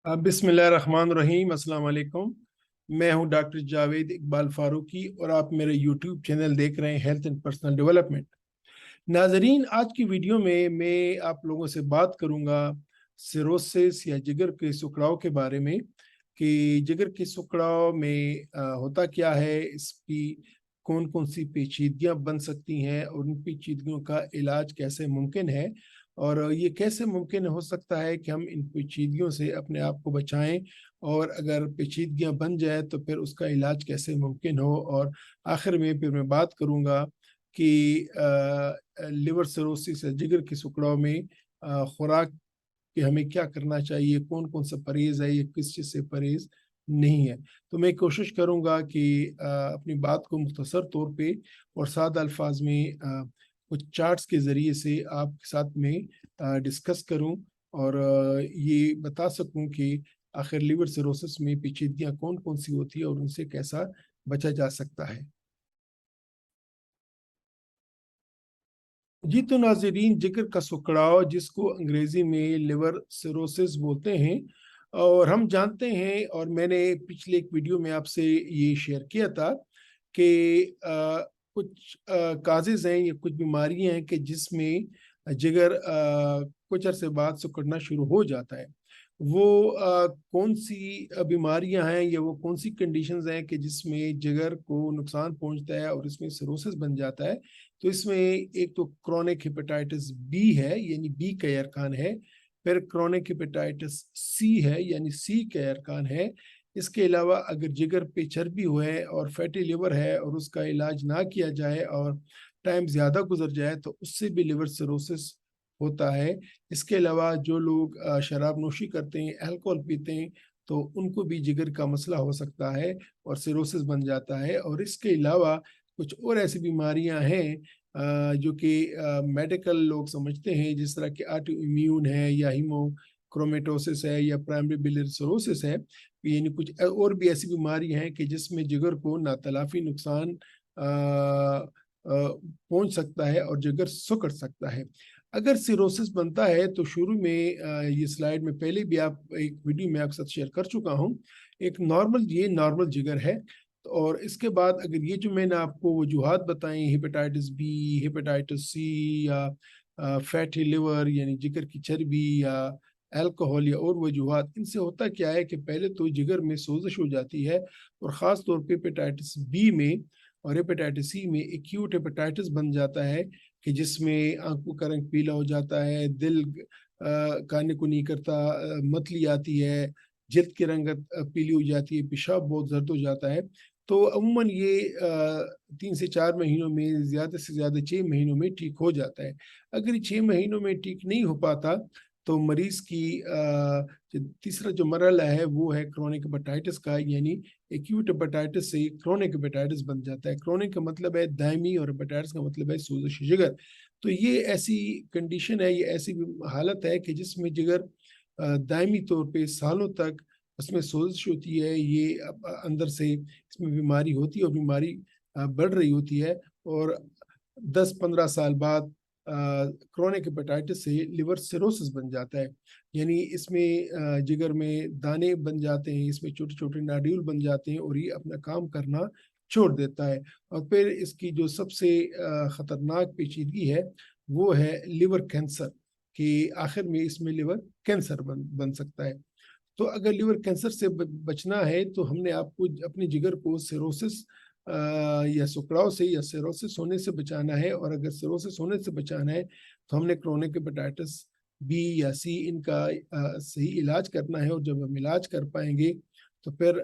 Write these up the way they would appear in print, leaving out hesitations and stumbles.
बिस्मिल्लाहिर्रहमानिर्रहीम। अस्सलाम वालेकुम। मैं हूं डॉक्टर जावेद इकबाल फारूकी और आप मेरे यूट्यूब चैनल देख रहे हैं हेल्थ एंड पर्सनल डेवलपमेंट। नाजरीन, आज की वीडियो में मैं आप लोगों से बात करूंगा सिरोसिस या जिगर के सुकड़ाव के बारे में कि जिगर के सुकड़ाव में होता क्या है, इसकी कौन कौन सी पेचीदगियां बन सकती हैं और उन पेचीदगियों का इलाज कैसे मुमकिन है और ये कैसे मुमकिन हो सकता है कि हम इन पेचीदगियों से अपने आप को बचाएं, और अगर पेचीदगियां बन जाए तो फिर उसका इलाज कैसे मुमकिन हो। और आखिर में फिर मैं बात करूंगा कि लिवर सिरोसिस या जिगर के सुकड़ाव में खुराक कि हमें क्या करना चाहिए, कौन कौन सा परहेज है, ये किस चीज़ से परहेज नहीं है। तो मैं कोशिश करूंगा कि अपनी बात को मुख्तसर तौर पे और सादा अल्फाज में कुछ चार्ट्स के ज़रिए से आपके साथ में डिस्कस करूं और ये बता सकूं कि आखिर लिवर सिरोसिस में पेचीदगियां कौन कौन सी होती है और उनसे कैसा बचा जा सकता है। जी तो नाजरीन, जिगर का सुकड़ाव जिसको अंग्रेजी में लिवर सिरोसिस बोलते हैं, और हम जानते हैं और मैंने पिछले एक वीडियो में आपसे ये शेयर किया था कि कुछ काजेज हैं या कुछ बीमारियां हैं कि जिसमें जिगर कुछ अरसे बाद सिकुड़ना शुरू हो जाता है। वो कौन सी बीमारियां हैं या वो कौन सी कंडीशंस हैं कि जिसमें जिगर को नुकसान पहुंचता है और इसमें सिरोसिस बन जाता है। तो इसमें एक तो क्रोनिक हेपेटाइटिस बी है यानी बी का अरकान है, फिर क्रोनिक हेपेटाइटिस सी है यानी सी का अरकान है। इसके अलावा अगर जिगर पे चर्बी हो है और फैटी लिवर है और उसका इलाज ना किया जाए और टाइम ज़्यादा गुजर जाए तो उससे भी लिवर सिरोसिस होता है। इसके अलावा जो लोग शराब नोशी करते हैं, अल्कोहल पीते हैं, तो उनको भी जिगर का मसला हो सकता है और सिरोसिस बन जाता है। और इसके अलावा कुछ और ऐसी बीमारियां हैं जो कि मेडिकल लोग समझते हैं, जिस तरह की ऑटो इम्यून है या हीमोक्रोमेटोसिस है या प्राइमरी बिलियरी सिरोसिस है। यानी कुछ और भी ऐसी बीमारियां हैं कि जिसमें जिगर को नातलाफी नुकसान पहुंच सकता है और जिगर सिकुड़ सकता है। अगर सिरोसिस बनता है तो शुरू में ये स्लाइड में पहले भी आप एक वीडियो में आपके साथ शेयर कर चुका हूं, एक ये नॉर्मल जिगर है। और इसके बाद अगर ये जो मैंने आपको वजूहात बताई, हेपेटाइटिस बी, हेपेटाइटिस सी या फैटी लिवर यानी जिगर की चर्बी या अल्कोहल या और वजूहात, इनसे होता क्या है कि पहले तो जिगर में सोजिश हो जाती है और ख़ास तौर पे हेपेटाइटिस बी में और हेपेटाइटिस सी में एक्यूट हेपेटाइटिस बन जाता है कि जिसमें आंखों का रंग पीला हो जाता है, दिल खाने को नहीं करता, मतली आती है, जिल्द की रंगत पीली हो जाती है, पेशाब बहुत जर्द हो जाता है। तो अमूमन ये 3 से 4 महीनों में, ज़्यादा से ज़्यादा 6 महीनों में ठीक हो जाता है। अगर ये 6 महीनों में ठीक नहीं हो पाता तो मरीज की तीसरा जो मरहला है वो है क्रोनिक हेपेटाइटिस का, यानी एक्यूट हेपेटाइटिस से क्रोनिक हेपेटाइटिस बन जाता है। क्रोनिक का मतलब है दायमी और हेपेटाइटिस का मतलब है सोजिश जिगर। तो ये ऐसी कंडीशन है, ये ऐसी हालत है कि जिसमें जिगर दायमी तौर पे सालों तक उसमें सोजिश होती है, ये अंदर से इसमें बीमारी होती है और बीमारी बढ़ रही होती है। और 10-15 साल बाद क्रोनिक हेपेटाइटिस से लिवर सिरोसिस बन जाता है, यानी इसमें जिगर में दाने बन जाते हैं, इसमें छोटे छोटे नाड्यूल बन जाते हैं और ये अपना काम करना छोड़ देता है। और फिर इसकी जो सबसे खतरनाक पेचीदगी है वो है लिवर कैंसर, कि आखिर में इसमें लिवर कैंसर बन सकता है। तो अगर लिवर कैंसर से बचना है तो हमने आपको अपने जिगर को सिरोसिस या सुकड़ाव से या सिरोसिस होने से बचाना है। और अगर सिरोसिस होने से बचाना है तो हमने क्रोनिक हेपेटाइटिस बी या सी इनका सही इलाज करना है। और जब हम इलाज कर पाएंगे तो फिर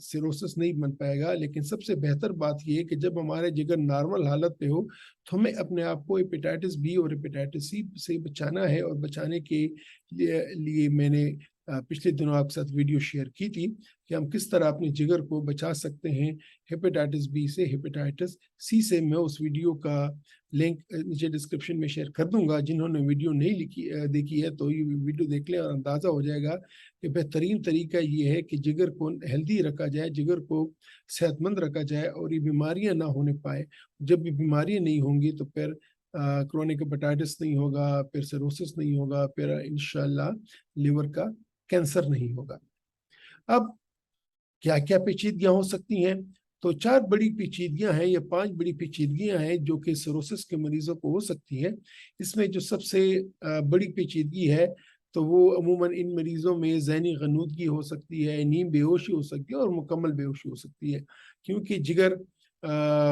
सिरोसिस नहीं बन पाएगा। लेकिन सबसे बेहतर बात यह है कि जब हमारे जिगर नॉर्मल हालत पे हो तो हमें अपने आप को हेपेटाइटिस बी और हेपेटाइटिस सी से बचाना है। और बचाने के लिए मैंने पिछले दिनों आपके साथ वीडियो शेयर की थी कि हम किस तरह अपने जिगर को बचा सकते हैं हेपेटाइटिस बी से, हेपेटाइटिस सी से। मैं उस वीडियो का लिंक नीचे डिस्क्रिप्शन में शेयर कर दूंगा। जिन्होंने वीडियो नहीं देखी है तो ये वीडियो देख लें और अंदाज़ा हो जाएगा कि बेहतरीन तरीका ये है कि जिगर को हेल्दी रखा जाए, जिगर को सेहतमंद रखा जाए और ये बीमारियां ना होने पाए। जब भी बीमारियां नहीं होंगी तो फिर क्रोनिक हेपेटाइटिस नहीं होगा, फिर सिरोसिस नहीं होगा, फिर इंशाल्लाह लिवर का कैंसर नहीं होगा। अब क्या क्या पेचीदगियां हो सकती हैं? तो 4 बड़ी पेचीदगियां हैं या 5 बड़ी पेचीदगियां हैं जो कि सिरोसिस के मरीजों को हो सकती हैं। इसमें जो सबसे बड़ी पेचीदगी है तो वो अमूमन इन मरीजों में ज़हनी ग़नूदगी हो सकती है, नीम बेहोशी हो सकती है और मुकम्मल बेहोशी हो सकती है। क्योंकि जिगर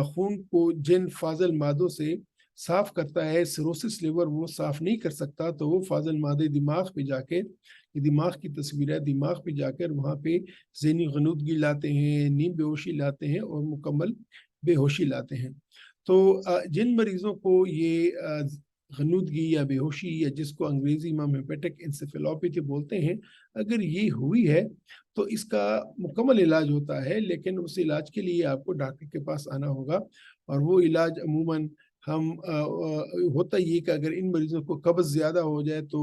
खून को जिन फाज़िल मादों से साफ़ करता है, सिरोसिस लिवर वो साफ़ नहीं कर सकता, तो वो फाज़िल मादे दिमाग पे जाके, ये दिमाग की तस्वीर है, दिमाग पे जाकर वहाँ पे ज़हनी ग़नूदगी लाते हैं, नीम बेहोशी लाते हैं और मुकम्मल बेहोशी लाते हैं। तो जिन मरीज़ों को ये ग़नूदगी या बेहोशी या जिसको अंग्रेज़ी में हम हेपेटिक एन्सेफेलोपैथी बोलते हैं, अगर ये हुई है तो इसका मुकम्मल इलाज होता है, लेकिन उस इलाज के लिए आपको डॉक्टर के पास आना होगा और वो इलाज अमूमन हम होता ये कि अगर इन मरीज़ों को कब्ज़ ज़्यादा हो जाए तो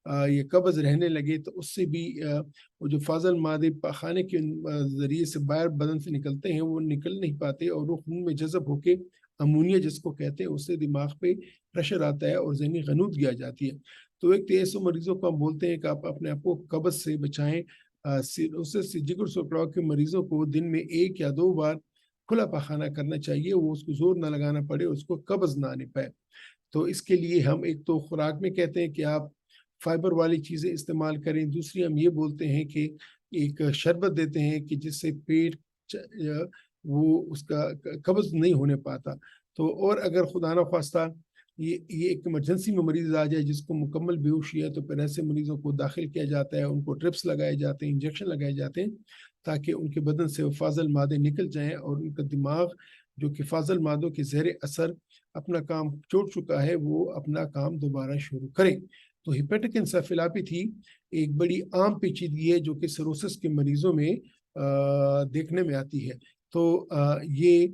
ये कब्ज़ रहने लगे तो उससे भी वो जो फ़ाज़ल मादे पाख़ाने के ज़रिए से बाहर बदन से निकलते हैं, वो निकल नहीं पाते और वो खून में जज़ब होके अमोनिया जिसको कहते हैं, उससे दिमाग पे प्रेशर आता है और ज़हनी ग़नूदगी आ जाती है। तो एक तो ऐसे मरीज़ों को हम बोलते हैं कि आप अपने आप को कब्ज़ से बचाएँ। सिरोसिस जिगर शर्करा के मरीज़ों को दिन में 1 या 2 बार खुला पाख़ाना करना चाहिए, वो उसको ज़ोर ना लगाना पड़े, उसको कब्ज़ ना आने पाए। तो इसके लिए हम एक तो खुराक में कहते हैं कि आप फाइबर वाली चीज़ें इस्तेमाल करें, दूसरी हम ये बोलते हैं कि एक शरबत देते हैं कि जिससे पेट वो उसका कब्ज़ नहीं होने पाता। तो और अगर खुदा न ख़्वास्ता ये एक इमरजेंसी में मरीज़ आ जाए जिसको मुकम्मल बेहोशी है, तो फिर ऐसे मरीज़ों को दाखिल किया जाता है, उनको ड्रिप्स लगाए जाते हैं, इंजेक्शन लगाए जाते हैं, ताकि उनके बदन से वो फ़ाज़िल मादे निकल जाएँ और उनका दिमाग जो कि फ़ाज़िल मादों के ज़ेर असर अपना काम छोड़ चुका है, वो अपना काम दोबारा शुरू करे। तो हेपेटिक एन्सेफेलोपैथी एक बड़ी आम पेचीदगी है जो कि सिरोसिस के मरीज़ों में देखने में आती है। तो ये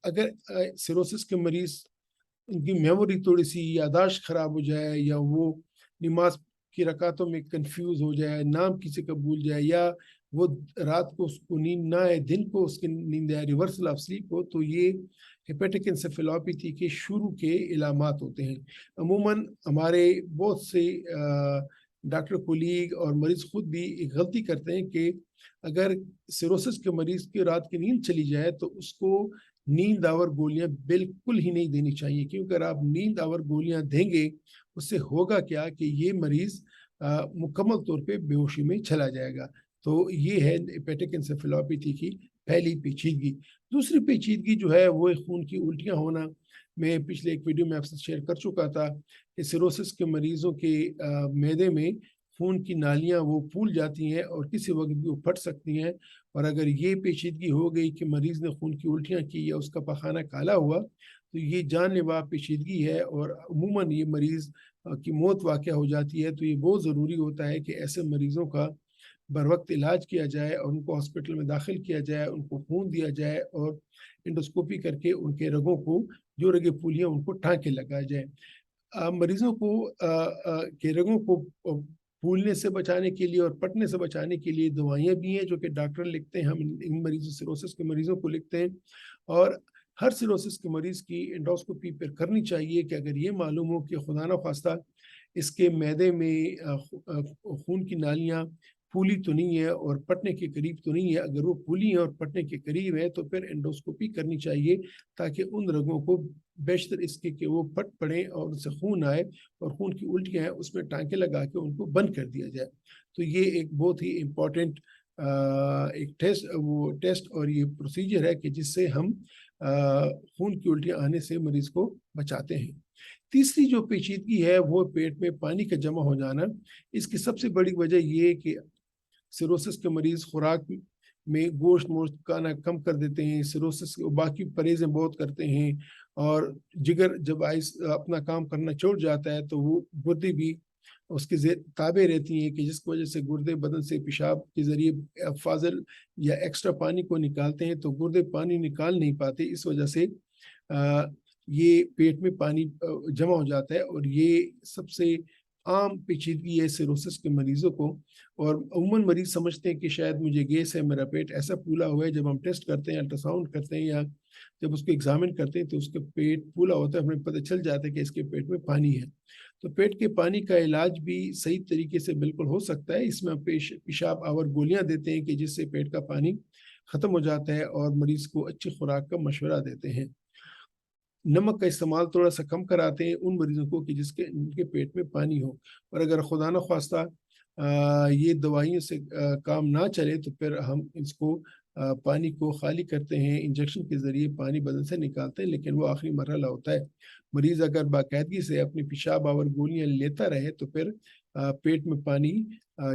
अगर सिरोसिस के मरीज़ उनकी मेमोरी थोड़ी-सी याददाश्त ख़राब हो जाए या वो नमाज़ की रकातों में कन्फ्यूज़ हो जाए, नाम किसी का भूल जाए या वो रात को उसको नींद ना आए, दिन को उसकी नींद आए, रिवर्सल ऑफ स्लीप हो, तो ये हेपेटिक एन्सेफेलोपैथी के शुरू के इलामात होते हैं। अमूमन हमारे बहुत से डॉक्टर कोलीग और मरीज़ खुद भी एक गलती करते हैं कि अगर सिरोसिस के मरीज़ की रात की नींद चली जाए, तो उसको नींद आवर गोलियाँ बिल्कुल ही नहीं देनी चाहिए, क्योंकि अगर आप नींद आवर गोलियाँ देंगे, उससे होगा क्या कि ये मरीज़ मुकम्मल तौर पे बेहोशी में चला जाएगा। तो ये है हेपेटिक एन्सेफेलोपैथी की पहली पेचीदगी। दूसरी पेचीदगी जो है वो है खून की उल्टियाँ होना। मैं पिछले एक वीडियो में आपसे शेयर कर चुका था कि सिरोसिस के मरीज़ों के मैदे में खून की नालियाँ वो फूल जाती हैं और किसी वक़्त भी वो फट सकती हैं और अगर ये पेचीदगी हो गई कि मरीज़ ने खून की उल्टियाँ की या उसका पखाना काला हुआ, तो ये जानलेवा पेचीदगी है और अमूमन ये मरीज़ की मौत वाक़या हो जाती है। तो ये बहुत ज़रूरी होता है कि ऐसे मरीज़ों का बरवक़्त इलाज किया जाए और उनको हॉस्पिटल में दाखिल किया जाए, उनको खून दिया जाए और एंडोस्कोपी करके उनके रगों को जो रगें फूली हैं, उनको टाँके लगाए जाएँ। मरीज़ों को के रगों को फूलने से बचाने के लिए और फटने से बचाने के लिए दवाइयाँ भी हैं जो कि डॉक्टर लिखते हैं, हम इन मरीज़ों सिरोसिस के मरीज़ों को लिखते हैं और हर सिरोसिस के मरीज़ की एंडोस्कोपी फिर करनी चाहिए कि अगर ये मालूम हो कि खुदा न ख़्वास्ता इसके मैदे में खून की नालियाँ फूली तो नहीं है और फटने के करीब तो नहीं है। अगर वो फूली हैं और फटने के करीब है तो फिर एंडोस्कोपी करनी चाहिए ताकि उन रगों को बेशतर इसके कि वो फट पड़ें और उससे खून आए और खून की उल्टियाँ हैं उसमें टाँके लगा के उनको बंद कर दिया जाए। तो ये एक बहुत ही इम्पोर्टेंट एक टेस्ट और ये प्रोसीजर है कि जिससे हम खून की उल्टियाँ आने से मरीज़ को बचाते हैं। तीसरी जो पेचीदगी है वो पेट में पानी का जमा हो जाना। इसकी सबसे बड़ी वजह ये है कि सिरोसिस के मरीज़ खुराक में गोश्त-वोश्त खाना कम कर देते हैं, सिरोसिस बाकी परहेज़ें बहुत करते हैं और जिगर जब अपना काम करना छोड़ जाता है तो वो गुर्दे भी उसके ताबे रहती हैं कि जिसकी वजह से गुर्दे बदन से पेशाब के ज़रिए फ़ाज़िल या एक्स्ट्रा पानी को निकालते हैं, तो गुर्दे पानी निकाल नहीं पाते। इस वजह से ये पेट में पानी जमा हो जाता है और ये सबसे عام پیچیدگی ہے सिरोसिस के मरीजों को, और अमूमन मरीज समझते हैं कि शायद मुझे गैस है, मेरा पेट ऐसा फूला हुआ है. जब हम टेस्ट करते हैं, अल्ट्रासाउंड करते हैं या जब उसको एग्जामिन करते हैं तो उसका पेट फूला होता है, हमें पता चल जाता है कि इसके पेट में पानी है. तो पेट के पानी का इलाज भी सही तरीके से बिल्कुल हो सकता है. इसमें हम पेशाब आवर गोलियां देते हैं कि जिससे पेट का पानी खत्म हो जाता है, और मरीज को अच्छी खुराक का मशवरा देते हैं. नमक का इस्तेमाल थोड़ा सा कम कराते हैं उन मरीजों को कि जिनके पेट में पानी हो. और अगर खुदा न ख्वास्ता ये दवाइयों से काम ना चले तो फिर हम इसको पानी को खाली करते हैं, इंजेक्शन के ज़रिए पानी बदन से निकालते हैं, लेकिन वो आखिरी मरहला होता है. मरीज़ अगर बाकायदगी से अपनी पेशाब आवर गोलियाँ लेता रहे तो फिर पेट में पानी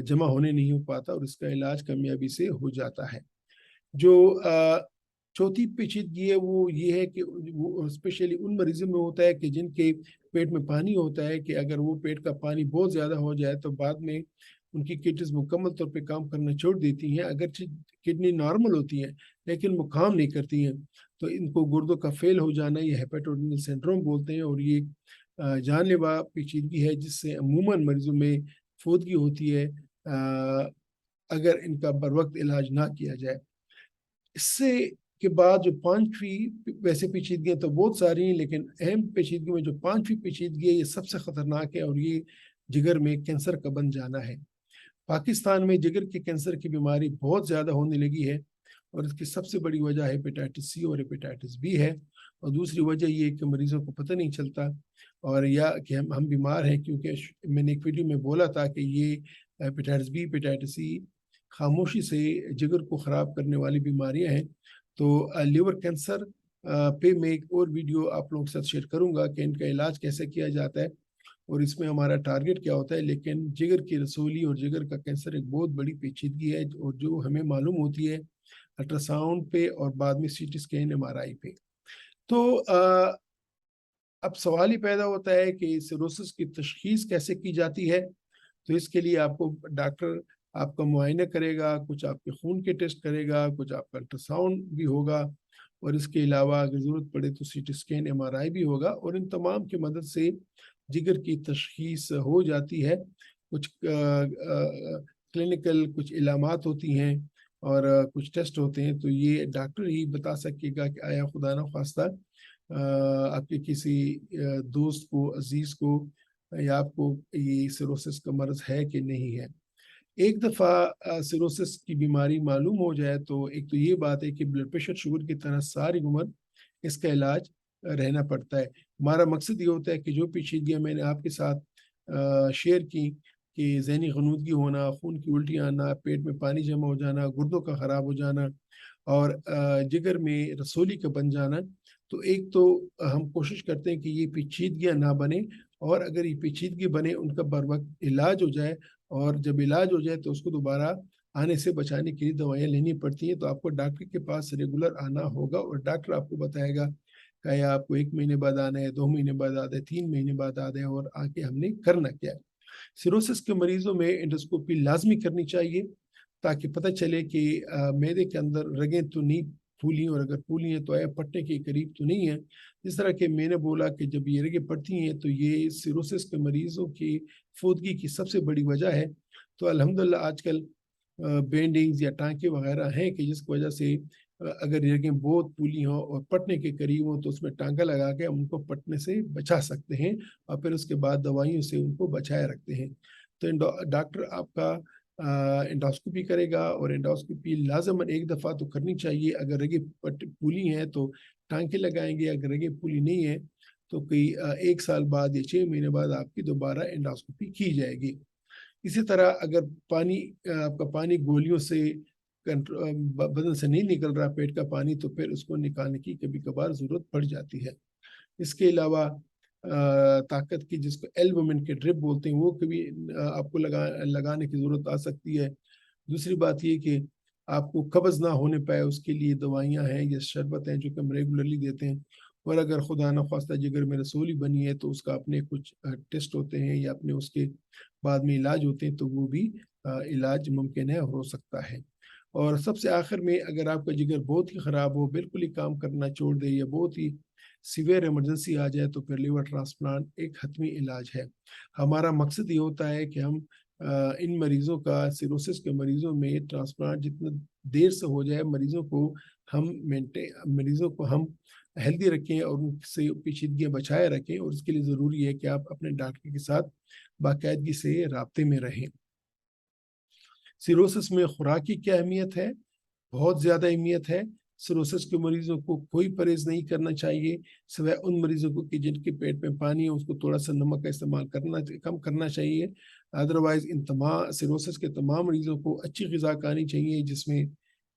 जमा होने नहीं हो पाता और इसका इलाज कामयाबी से हो जाता है. जो चौथी पेचीदगी है वो ये है कि वो स्पेशली उन मरीज़ों में होता है कि जिनके पेट में पानी होता है, कि अगर वो पेट का पानी बहुत ज़्यादा हो जाए तो बाद में उनकी किडनीज़ मुकम्मल तौर पे काम करना छोड़ देती हैं. अगरचे किडनी नॉर्मल होती हैं लेकिन वो काम नहीं करती हैं, तो इनको गुर्दों का फेल हो जाना ये हेपेटोरेनियल सिंड्रोम बोलते हैं, और ये जानलेवा पेचीदगी है जिससे अमूमन मरीज़ों में फौतगी होती है अगर इनका बरवक्त इलाज ना किया जाए. इससे के बाद जो पांचवी, वैसे पेचीदगियां तो बहुत सारी हैं लेकिन अहम पेचीदगी में जो पांचवी पेचीदगी है ये सबसे खतरनाक है, और ये जिगर में कैंसर का बन जाना है. पाकिस्तान में जिगर के कैंसर की बीमारी बहुत ज़्यादा होने लगी है, और इसकी सबसे बड़ी वजह हेपेटाइटिस सी और हेपेटाइटिस बी है, और दूसरी वजह ये कि मरीजों को पता नहीं चलता, और या कि हम बीमार हैं, क्योंकि मैंने एक वीडियो में बोला था कि ये हेपेटाइटिस बी, हेपेटाइटिस सी खामोशी से जिगर को ख़राब करने वाली बीमारियां हैं. तो लिवर कैंसर पे मैं एक और वीडियो आप लोगों के साथ शेयर करूंगा कि इनका इलाज कैसे किया जाता है और इसमें हमारा टारगेट क्या होता है. लेकिन जिगर की रसोली और जिगर का कैंसर एक बहुत बड़ी पेचीदगी है, और जो हमें मालूम होती है अल्ट्रासाउंड पे और बाद में सीटी स्कैन एमआरआई पे. तो अब सवाल ही पैदा होता है कि सिरोसिस की तशखीस कैसे की जाती है. तो इसके लिए आपको डॉक्टर आपका मुआयना करेगा, कुछ आपके खून के टेस्ट करेगा, कुछ आपका अल्ट्रासाउंड भी होगा, और इसके अलावा अगर ज़रूरत पड़े तो सीटी स्कैन एमआरआई भी होगा, और इन तमाम की मदद से जिगर की तशखीस हो जाती है. कुछ क्लिनिकल कुछ इलामात होती हैं और कुछ टेस्ट होते हैं, तो ये डॉक्टर ही बता सकेगा कि आया खुदा न खास्ता आपके किसी दोस्त को, अजीज़ को, या आपको ये सिरोसिस का मर्ज़ है कि नहीं है. एक दफ़ा सिरोसिस की बीमारी मालूम हो जाए तो एक तो ये बात है कि ब्लड प्रेशर, शुगर की तरह सारी उम्र इसका इलाज रहना पड़ता है. हमारा मकसद ये होता है कि जो पेचीदगियाँ मैंने आपके साथ शेयर की, कि ज़हनी ग़नूदगी होना, खून की उल्टियाँ आना, पेट में पानी जमा हो जाना, गुर्दों का ख़राब हो जाना, और जिगर में रसोली का बन जाना, तो एक तो हम कोशिश करते हैं कि ये पेचीदगियाँ ना बने, और अगर ये पेचीदगी बने उनका बर वक्त इलाज हो जाए, और जब इलाज हो जाए तो उसको दोबारा आने से बचाने के लिए दवाइयाँ लेनी पड़ती हैं. तो आपको डॉक्टर के पास रेगुलर आना होगा, और डॉक्टर आपको बताएगा कि आपको 1 महीने बाद आना है, 2 महीने बाद आना है, 3 महीने बाद आना है, और आके हमने करना क्या है. सिरोसिस के मरीजों में एंडोस्कोपी लाजमी करनी चाहिए ताकि पता चले कि मैदे के अंदर रगें तो नहीं फूली, और अगर फूली हैं तो आया पटने के करीब तो नहीं है. जिस तरह के मैंने बोला कि जब ये रगें पड़ती हैं तो ये सिरोसिस के मरीजों की फौतगी की सबसे बड़ी वजह है. तो अल्हम्दुलिल्लाह आजकल बैंडिंग्स या टाँके वगैरह हैं कि जिसकी वजह से अगर रगें बहुत फूली हों और पटने के करीब हों तो उसमें टाँका लगा के हम उनको पटने से बचा सकते हैं, और फिर उसके बाद दवाइयों से उनको बचाए रखते हैं. तो डॉक्टर आपका एंडोस्कोपी करेगा, और एंडोस्कोपी लाज़िमन एक दफ़ा तो करनी चाहिए. अगर रगें फूली हैं तो टाँके लगाएँगे, अगर रगें फूली नहीं है तो कोई 1 साल बाद या 6 महीने बाद आपकी दोबारा एंडोस्कोपी की जाएगी. इसी तरह अगर आपका पानी गोलियों से बदन से नहीं निकल रहा पेट का पानी, तो फिर उसको निकालने की कभी-कभार ज़रूरत पड़ जाती है. इसके अलावा ताकत की, जिसको एल्बुमिन के ड्रिप बोलते हैं, वो कभी आपको लगाने की ज़रूरत आ सकती है. दूसरी बात ये कि आपको कब्ज़ ना होने पाए उसके लिए दवाइयाँ हैं या शरबत हैं जो कि हम रेगुलरली देते हैं. और अगर खुदा न ख़ास्ता जिगर में रसोली बनी है तो उसका अपने कुछ टेस्ट होते हैं या अपने उसके बाद में इलाज होते हैं, तो वो भी इलाज मुमकिन है, हो सकता है. और सबसे आखिर में अगर आपका जिगर बहुत ही ख़राब हो, बिल्कुल ही काम करना छोड़ दे, या बहुत ही सीवियर इमरजेंसी आ जाए तो फिर लिवर ट्रांसप्लांट एक हतमी इलाज है। हमारा मकसद ये होता है कि हम इन मरीज़ों का, सिरोसिस के मरीज़ों में ट्रांसप्लांट जितना देर से हो जाए, मरीज़ों को हम हेल्दी रखें और उनसे पेचीदगियाँ बचाए रखें, और इसके लिए ज़रूरी है कि आप अपने डॉक्टर के साथ बाकायदगी से राब्ते में रहें। सिरोसिस में खुराक की क्या अहमियत है? बहुत ज़्यादा अहमियत है। सिरोसिस के मरीज़ों को कोई परहेज़ नहीं करना चाहिए, सिवाय उन मरीज़ों को कि जिनके पेट में पानी है, उसको थोड़ा-सा नमक का इस्तेमाल कम करना चाहिए। अदरवाइज़ सिरोसिस के तमाम मरीज़ों को अच्छी ग़िज़ा खानी चाहिए, जिसमें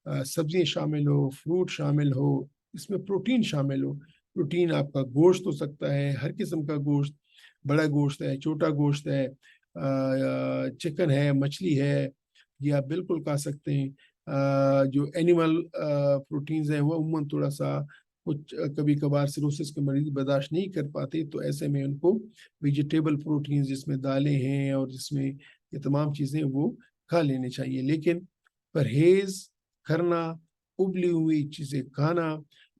सब्ज़ियाँ शामिल हो, फ्रूट शामिल हो, इसमें प्रोटीन शामिल हो। प्रोटीन आपका गोश्त हो सकता है, हर किस्म का गोश्त, बड़ा गोश्त है, छोटा गोश्त है, चिकन है, मछली है, ये आप बिल्कुल खा सकते हैं। जो एनिमल प्रोटीन्स हैं वो अमूमन थोड़ा-सा कुछ कभी-कभार सिरोसिस के मरीज़ बर्दाश्त नहीं कर पाते, तो ऐसे में उनको वेजिटेबल प्रोटीन्स जिसमें दालें हैं और जिसमें ये तमाम चीज़ें वो खा लेनी चाहिए। लेकिन परहेज़ करना, उबली हुई चीज़ें खाना,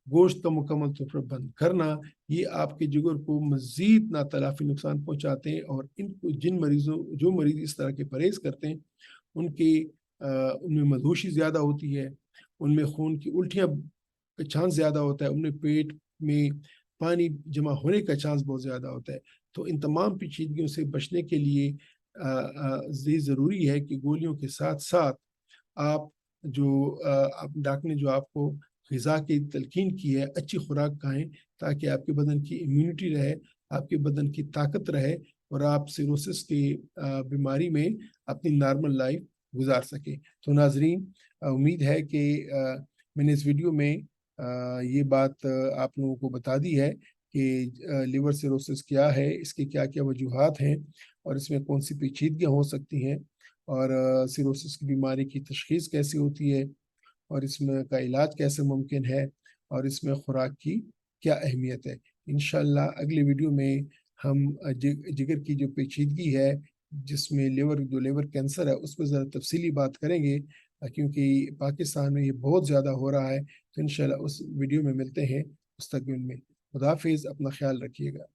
गोश्त का मुकम्मल तौर पर बंद करना, ये आपके जिगर को मज़ीद नातलाफ़ी नुकसान पहुँचाते हैं, और इनको जो मरीज़ इस तरह के परहेज़ करते हैं, उनमें मदहोशी ज़्यादा होती है, उनमें खून की उल्टियाँ का चांस ज़्यादा होता है, उनमें पेट में पानी जमा होने का चांस बहुत ज़्यादा होता है। तो इन तमाम पेचीदगियों से बचने के लिए ये ज़रूरी है कि गोलियों के साथ-साथ आप आप डॉक्टर ने जो आपको ग़िज़ा की तलक़ीन की है, अच्छी खुराक खाएँ, ताकि आपके बदन की इम्यूनिटी रहे, आपके बदन की ताकत रहे, और आप सिरोसिस की बीमारी में अपनी नॉर्मल लाइफ़ गुज़ार सकें। तो नाज़रीन, उम्मीद है कि मैंने इस वीडियो में ये बात आप लोगों को बता दी है कि लिवर सिरोसिस क्या है, इसकी क्या-क्या वजूहात हैं, और इसमें कौन-सी पेचीदगियाँ हो सकती हैं, और सिरोसिस की बीमारी की तशख़ीस कैसे होती है, और इसमें का इलाज कैसे मुमकिन है, और इसमें खुराक की क्या अहमियत है। इंशाअल्लाह अगली वीडियो में हम जिगर की जो पेचीदगी है, जिसमें लिवर कैंसर है, उस पे ज़रा तफ़सीली बात करेंगे, क्योंकि पाकिस्तान में ये बहुत ज़्यादा हो रहा है। तो इंशाअल्लाह उस वीडियो में मिलते हैं मुस्तक़बिल में। खुदा हाफ़िज़, अपना ख़्याल रखिएगा।